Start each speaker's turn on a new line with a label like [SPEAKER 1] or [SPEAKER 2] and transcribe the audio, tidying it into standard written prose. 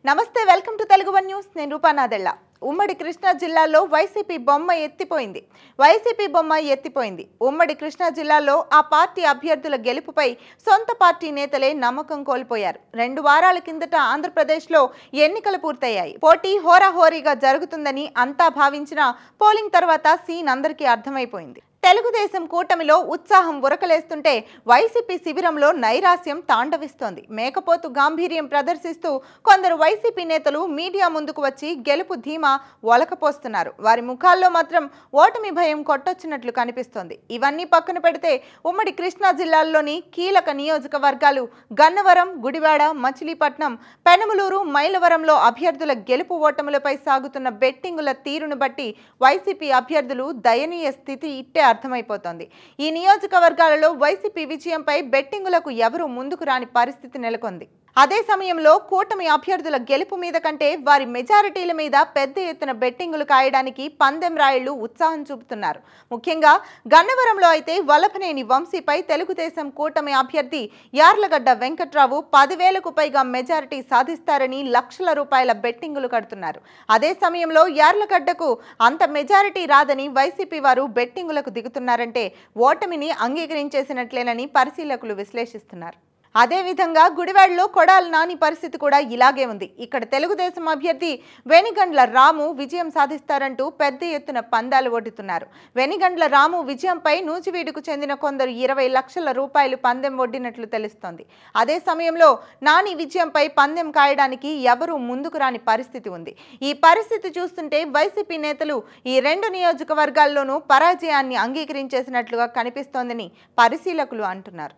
[SPEAKER 1] నమస్తే welcome to Telugu one news నేను రూపానాదెళ్ళ ఉమ్మడి కృష్ణా జిల్లాలో వైసీపీ బొమ్మ ఎత్తిపోయింది ఉమ్మడి కృష్ణా జిల్లాలో ఆ పార్టీ అభ్యర్థుల గెలుపుపై సొంత పార్టీ నేతలే నమ్మకం కోల్పోయారు 2 వారాల కిందట ఆంధ్రప్రదేశ్లో ఎన్నికలు పూర్తయ్యాయి పోటీ హోరాహోరీగా జరుగుతుందని అంతా భావించిన పోలింగ్ తర్వాత సీన్ అందరికీ అర్థమైపోయింది తెలుగుదేశం కూటమిలో ఉత్సాహం ఉరకలేస్తుంటే వైసీపీ శిబిరంలో నైరాస్యం తాండవిస్తోంది మేకపోతు గాంభీర్యం ప్రదర్శిస్తూ కొందరు వైసీపీ నేతలు మీడియా ముందుకు వచ్చి గెలుపు ధీమా ఒలకపోస్తున్నారు వారి ముఖాల్లో మాత్రం ఓటమి భయం కొట్టొచ్చినట్లు కనిపిస్తోంది ఇవన్నీ పక్కన పెడితే ఉమ్మడి కృష్ణా జిల్లాల్లోని కీలక నియోజకవర్గాలు గన్నవరం గుడివాడ మచిలీపట్నం పెనమలూరు మైలవరంలో అభ్యర్థుల గెలుపు ఓటములపై సాగుతున్న బెట్టింగుల తీరును బట్టి వైసీపీ అభ్యర్థులు దయనీయ స్థితి ఇట్టే అర్థమైపోతోంది ఈ నియోజకవర్గాలలో వైసీపీ విజయంపై బెట్టింగులకు ఎవరు ముందుకు రాని పరిస్థితి నెలకొంది అదే సమయంలో కూటమి అభ్యర్థుల గెలుపు మీద కంటే వారి మెజారిటీల మీద పెద్ద ఎత్తున బెట్టింగులు కాయడానికి పందెం రాయుళ్లు ఉత్సాహం చూపుతున్నారు ముఖ్యంగా గన్నవరంలో అయితే వల్లభనేని వంశీపై తెలుగుదేశం కూటమి అభ్యర్థి యార్లగడ్డ వెంకట్రావు 10,000కు పైగా మెజారిటీ సాధిస్తారని లక్షల రూపాయల బెట్టింగులు కడుతున్నారు అదే సమయంలో యార్లగడ్డకు అంత మెజారిటీ రాదని వైసీపీ వారు బెట్టింగులకు దిగుతున్నారంటే ఓటమిని అంగీకరించేసినట్లేనని పరిశీలకులు విశ్లేషిస్తున్నారు అదే విధంగా గుడివాడలో కొడాలి నాని పరిస్థితి కూడా ఇలాగే ఉంది ఇక్కడ తెలుగుదేశం అభ్యర్థి వెనిగండ్ల రాము విజయం సాధిస్తారంటూ పెద్ద ఎత్తున పందాలు ఒడ్డుతున్నారు వెనిగండ్ల రాము విజయంపై నూజివీడుకు చెందిన కొందరు 20 లక్షల రూపాయలు పందెం ఒడ్డినట్లు తెలుస్తోంది అదే సమయంలో నాని విజయంపై పందెం కాయడానికి ఎవరూ ముందుకు రాని పరిస్థితి ఉంది ఈ పరిస్థితి చూస్తుంటే వైసీపీ నేతలు ఈ 2 నియోజకవర్గాల్లోనూ పరాజయాన్ని అంగీకరించేసినట్లుగా కనిపిస్తోందని పరిశీలకులు అంటున్నారు